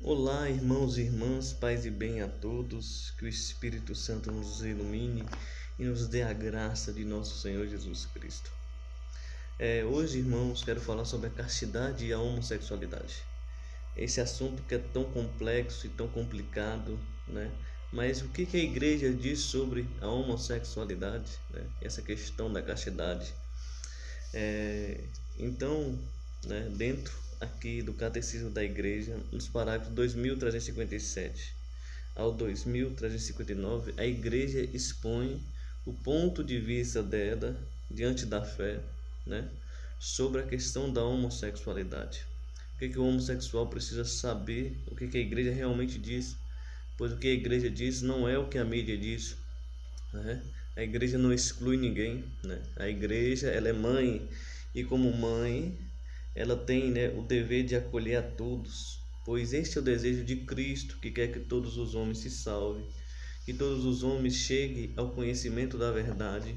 Olá, irmãos e irmãs, paz e bem a todos, que o Espírito Santo nos ilumine e nos dê a graça de nosso Senhor Jesus Cristo. Hoje, irmãos, quero falar sobre a castidade e a homossexualidade. Esse assunto que é tão complexo e tão complicado, né? Mas o que a igreja diz sobre a homossexualidade, né? Essa questão da castidade. Então, né, dentro aqui do Catecismo da Igreja, nos parágrafos 2357 ao 2359, a Igreja expõe o ponto de vista dela diante da fé, né, sobre a questão da homossexualidade. O que o homossexual precisa saber, o que a Igreja realmente diz, pois o que a Igreja diz não é o que a mídia diz, né? A Igreja não exclui ninguém, né? A Igreja, ela é mãe, e como mãe ela tem, né, o dever de acolher a todos, pois este é o desejo de Cristo, que quer que todos os homens se salvem, que todos os homens cheguem ao conhecimento da verdade,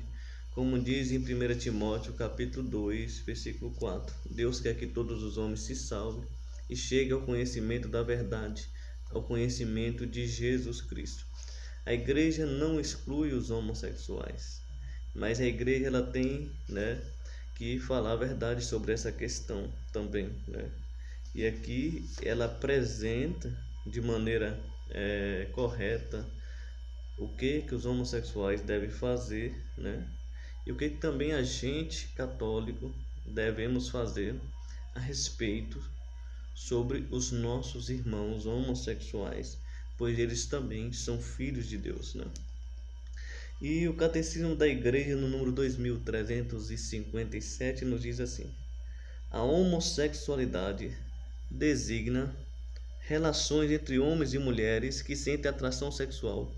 como diz em 1 Timóteo capítulo 2, versículo 4. Deus quer que todos os homens se salvem e cheguem ao conhecimento da verdade, ao conhecimento de Jesus Cristo. A igreja não exclui os homossexuais, mas a igreja ela tem, né, que falar a verdade sobre essa questão também, né? E aqui ela apresenta de maneira correta o que os homossexuais devem fazer, né? E o que também a gente católico devemos fazer a respeito sobre os nossos irmãos homossexuais, pois eles também são filhos de Deus, né? E o Catecismo da Igreja, no número 2357, nos diz assim: a homossexualidade designa relações entre homens e mulheres que sentem atração sexual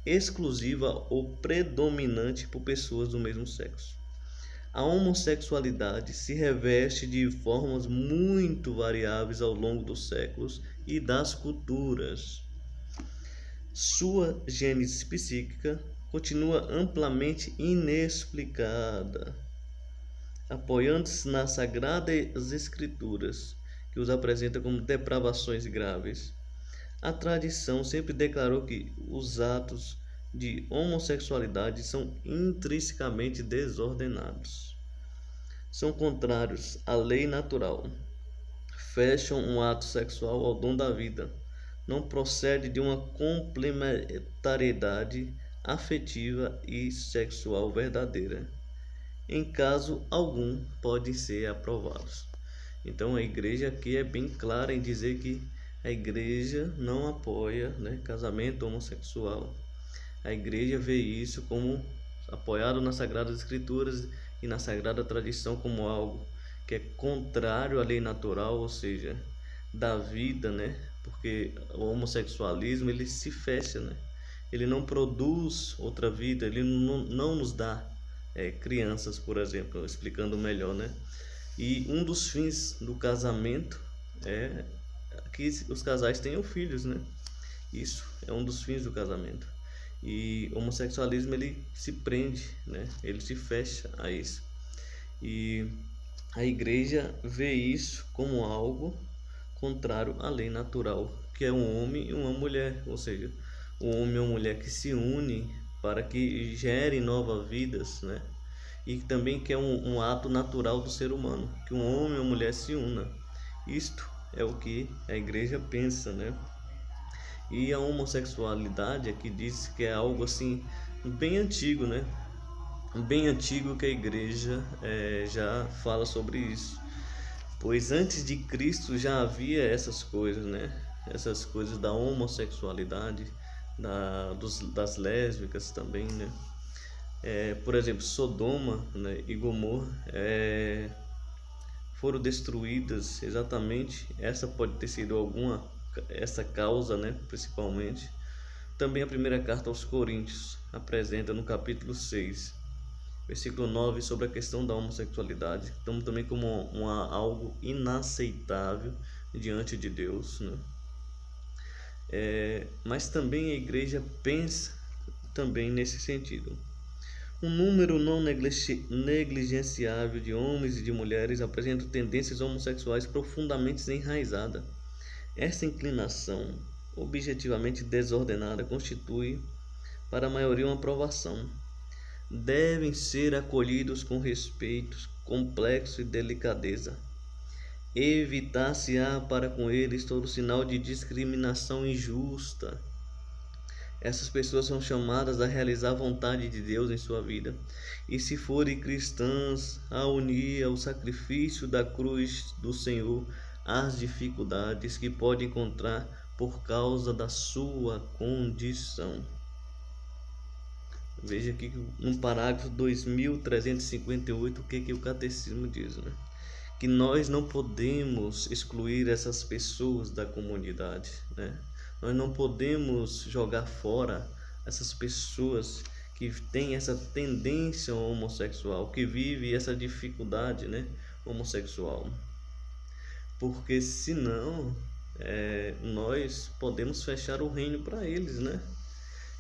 exclusiva ou predominante por pessoas do mesmo sexo. A homossexualidade se reveste de formas muito variáveis ao longo dos séculos e das culturas. Sua gênese psíquica continua amplamente inexplicada, apoiando-se nas Sagradas Escrituras, que os apresenta como depravações graves. A tradição sempre declarou que os atos de homossexualidade são intrinsecamente desordenados, são contrários à lei natural, fecham um ato sexual ao dom da vida, não procede de uma complementariedade afetiva e sexual verdadeira. Em caso algum, podem ser aprovados. Então a igreja aqui é bem clara em dizer que a igreja não apoia, né, casamento homossexual. A igreja vê isso como apoiado nas Sagradas Escrituras e na Sagrada Tradição como algo que é contrário à lei natural, ou seja, da vida, né? Porque o homossexualismo ele se fecha, né? Ele não produz outra vida, ele não nos dá crianças, por exemplo, explicando melhor, né? E um dos fins do casamento é que os casais tenham filhos, né? Isso é um dos fins do casamento. E o homossexualismo ele se prende, né? Ele se fecha a isso. E a igreja vê isso como algo contrário à lei natural, que é um homem e uma mulher, ou seja, um homem e uma mulher que se unem para que gerem novas vidas, né? E também que é um ato natural do ser humano, que um homem e uma mulher se unam. Isto é o que a igreja pensa, né? E a homossexualidade aqui diz que é algo assim bem antigo, né? Bem antigo que a igreja já fala sobre isso, pois antes de Cristo já havia essas coisas, né? Essas coisas da homossexualidade, das lésbicas também, né? Por exemplo, Sodoma, né, e Gomorra foram destruídas exatamente. Essa pode ter sido essa causa, né, principalmente. Também a primeira carta aos Coríntios apresenta no capítulo 6, versículo 9, sobre a questão da homossexualidade, então também como algo inaceitável diante de Deus, né? Mas também a igreja pensa também nesse sentido. Um número não negligenciável de homens e de mulheres apresentam tendências homossexuais profundamente enraizadas. Essa inclinação objetivamente desordenada constitui para a maioria uma aprovação. Devem ser acolhidos com respeito complexo e delicadeza. Evitar-se-á para com eles todo sinal de discriminação injusta. Essas pessoas são chamadas a realizar a vontade de Deus em sua vida. E se forem cristãs, a unir ao sacrifício da cruz do Senhor as dificuldades que podem encontrar por causa da sua condição. Veja aqui no parágrafo 2358 o que o catecismo diz, né? Que nós não podemos excluir essas pessoas da comunidade, né? Nós não podemos jogar fora essas pessoas que têm essa tendência homossexual, que vivem essa dificuldade, né, homossexual. Porque senão nós podemos fechar o reino para eles, né?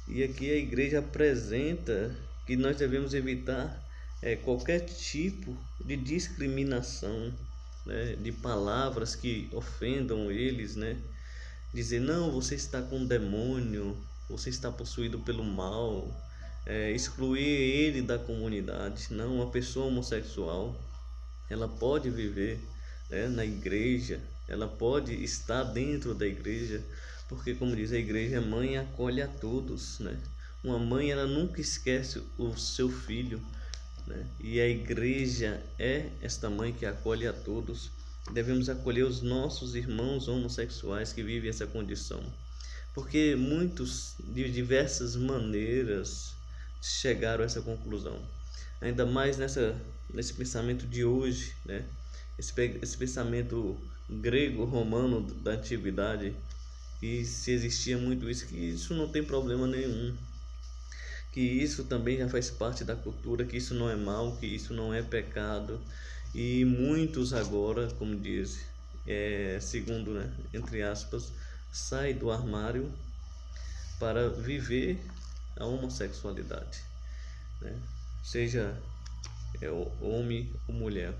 E aqui a igreja apresenta que nós devemos evitar qualquer tipo de discriminação, né, de palavras que ofendam eles, né? Dizer, não, você está com um demônio, você está possuído pelo mal, excluir ele da comunidade. Não, uma pessoa homossexual, ela pode viver, né, na igreja, ela pode estar dentro da igreja, porque, como diz a igreja, a mãe acolhe a todos, né? Uma mãe, ela nunca esquece o seu filho, né? E a igreja é esta mãe que acolhe a todos. Devemos acolher os nossos irmãos homossexuais que vivem essa condição, porque muitos de diversas maneiras chegaram a essa conclusão, ainda mais nesse pensamento de hoje, né? Esse pensamento grego-romano da antiguidade, e se existia muito isso, que isso não tem problema nenhum, que isso também já faz parte da cultura, que isso não é mal, que isso não é pecado. E muitos agora, como diz, segundo, né, entre aspas, sai do armário para viver a homossexualidade, né? Seja homem ou mulher.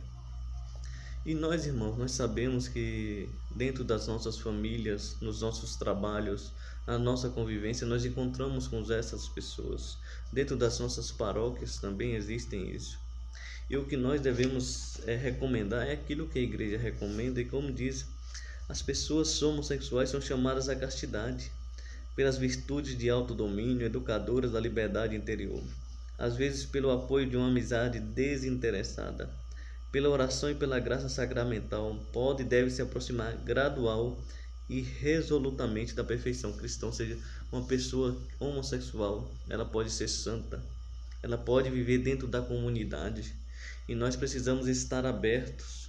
E nós, irmãos, nós sabemos que dentro das nossas famílias, nos nossos trabalhos, na nossa convivência, nós encontramos com essas pessoas. Dentro das nossas paróquias também existem isso. E o que nós devemos recomendar é aquilo que a igreja recomenda, e como diz, as pessoas homossexuais são chamadas à castidade, pelas virtudes de autodomínio, educadoras da liberdade interior, às vezes pelo apoio de uma amizade desinteressada, pela oração e pela graça sacramental, pode e deve se aproximar gradual e resolutamente da perfeição cristã. Ou seja, uma pessoa homossexual, ela pode ser santa, ela pode viver dentro da comunidade, e nós precisamos estar abertos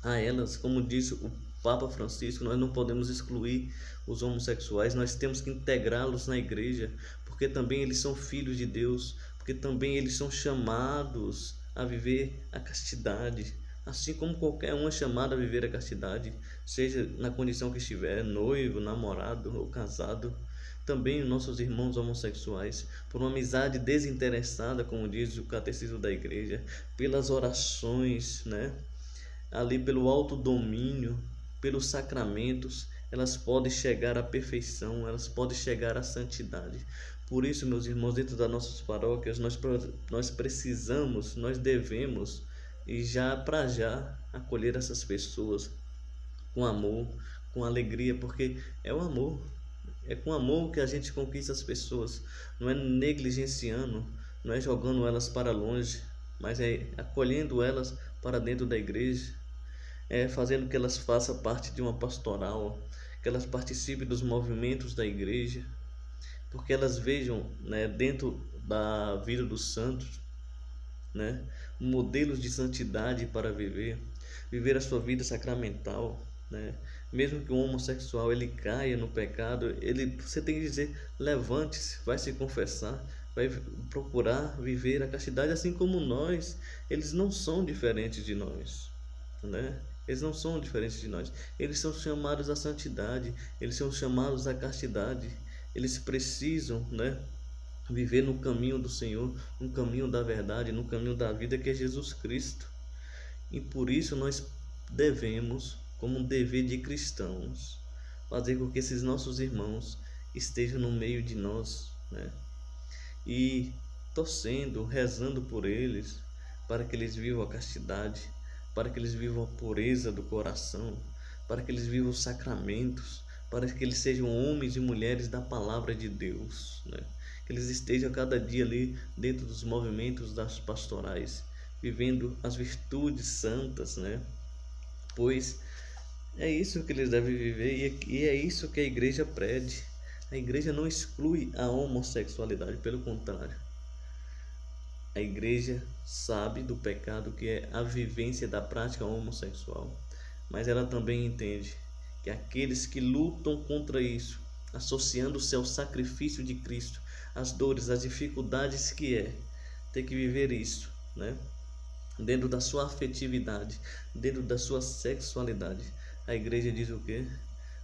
a elas. Como disse o Papa Francisco, nós não podemos excluir os homossexuais, nós temos que integrá-los na igreja, porque também eles são filhos de Deus, porque também eles são chamados a viver a castidade, assim como qualquer um é chamado a viver a castidade, seja na condição que estiver, noivo, namorado ou casado. Também nossos irmãos homossexuais, por uma amizade desinteressada, como diz o catecismo da igreja, pelas orações, né, ali pelo autodomínio, pelos sacramentos, elas podem chegar à perfeição, elas podem chegar à santidade. Por isso, meus irmãos, dentro das nossas paróquias, nós precisamos, nós devemos, e já para já, acolher essas pessoas com amor, com alegria, porque é o amor. É com amor que a gente conquista as pessoas, não é negligenciando, não é jogando elas para longe, mas é acolhendo elas para dentro da igreja, fazendo que elas façam parte de uma pastoral, que elas participem dos movimentos da igreja, porque elas vejam, né, dentro da vida dos santos, né, modelos de santidade para viver a sua vida sacramental, né? Mesmo que um homossexual ele caia no pecado, você tem que dizer, levante-se, vai se confessar, vai procurar viver a castidade, assim como nós. Eles não são diferentes de nós, né? Eles não são diferentes de nós, eles são chamados à santidade, eles são chamados à castidade, eles precisam, né, viver no caminho do Senhor, no caminho da verdade, no caminho da vida, que é Jesus Cristo. E por isso nós devemos, como um dever de cristãos, fazer com que esses nossos irmãos estejam no meio de nós, né? E torcendo, rezando por eles, para que eles vivam a castidade, para que eles vivam a pureza do coração, para que eles vivam os sacramentos, para que eles sejam homens e mulheres da palavra de Deus, né? Que eles estejam cada dia ali dentro dos movimentos das pastorais, vivendo as virtudes santas, né? Pois é isso que eles devem viver e é isso que a igreja prede. A igreja não exclui a homossexualidade, pelo contrário. A igreja sabe do pecado que é a vivência da prática homossexual, mas ela também entende que aqueles que lutam contra isso, associando-se ao sacrifício de Cristo, as dores, as dificuldades que é ter que viver isso, né? Dentro da sua afetividade, dentro da sua sexualidade, a igreja diz o quê?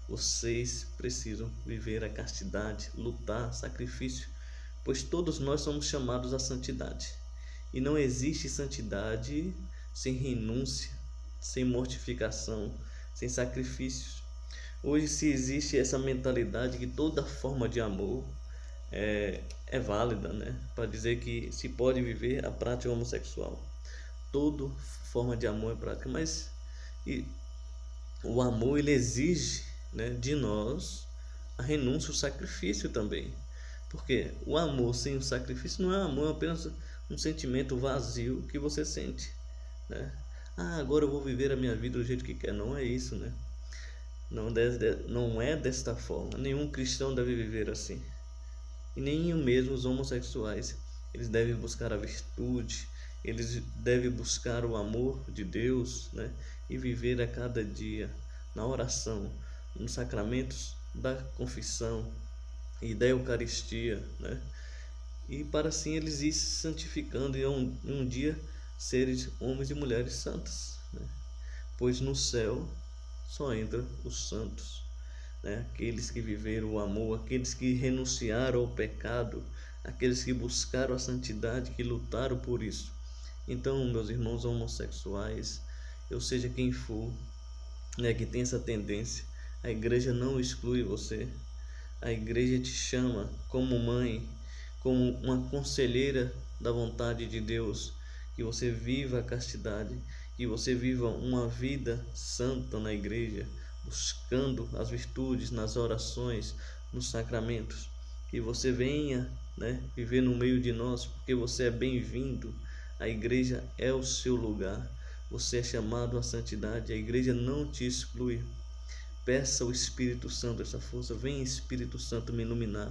Vocês precisam viver a castidade, lutar, sacrifício, pois todos nós somos chamados à santidade. E não existe santidade sem renúncia, sem mortificação, sem sacrifícios. Hoje se existe essa mentalidade que toda forma de amor é válida, né? Para dizer que se pode viver a prática homossexual. Toda forma de amor é prática, mas o amor ele exige, né, de nós a renúncia, o sacrifício também. Porque o amor sem o sacrifício não é amor, é apenas um sentimento vazio que você sente, né? Ah, agora eu vou viver a minha vida do jeito que quer. Não é isso, né? Não é desta forma. Nenhum cristão deve viver assim. E nem mesmo os homossexuais. Eles devem buscar a virtude, eles devem buscar o amor de Deus, né? E viver a cada dia na oração, nos sacramentos da confissão e da Eucaristia, né? E para assim eles ir se santificando e um dia serem homens e mulheres santas, né? Pois no céu só entram os santos, né? Aqueles que viveram o amor, aqueles que renunciaram ao pecado, aqueles que buscaram a santidade, que lutaram por isso. Então, meus irmãos homossexuais, eu seja quem for, né, que tem essa tendência, a igreja não exclui você. A igreja te chama como mãe, como uma conselheira da vontade de Deus, que você viva a castidade, que você viva uma vida santa na igreja, buscando as virtudes nas orações, nos sacramentos, que você venha, né, viver no meio de nós, porque você é bem-vindo. A igreja é o seu lugar. Você é chamado à santidade. A igreja não te exclui. Peça ao Espírito Santo essa força. Vem, Espírito Santo, me iluminar.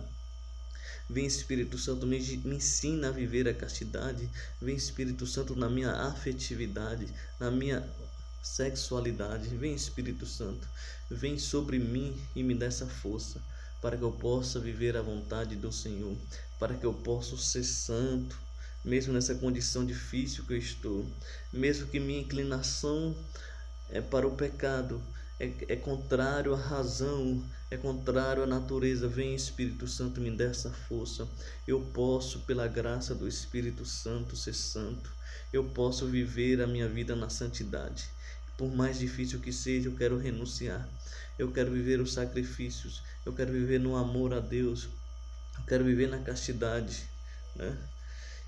Vem, Espírito Santo, me ensina a viver a castidade. Vem, Espírito Santo, na minha afetividade, na minha sexualidade. Vem, Espírito Santo, vem sobre mim e me dá essa força para que eu possa viver a vontade do Senhor, para que eu possa ser santo, mesmo nessa condição difícil que eu estou, mesmo que minha inclinação é para o pecado, é contrário à razão, é contrário à natureza. Vem, Espírito Santo, me dê essa força. Eu posso, pela graça do Espírito Santo, ser santo. Eu posso viver a minha vida na santidade. Por mais difícil que seja, eu quero renunciar. Eu quero viver os sacrifícios. Eu quero viver no amor a Deus. Eu quero viver na castidade, né?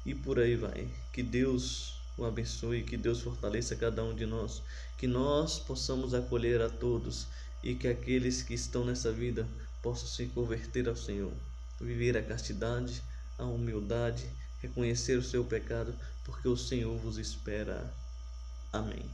E por aí vai. Que Deus o abençoe, que Deus fortaleça cada um de nós, que nós possamos acolher a todos e que aqueles que estão nessa vida possam se converter ao Senhor, viver a castidade, a humildade, reconhecer o seu pecado, porque o Senhor vos espera. Amém.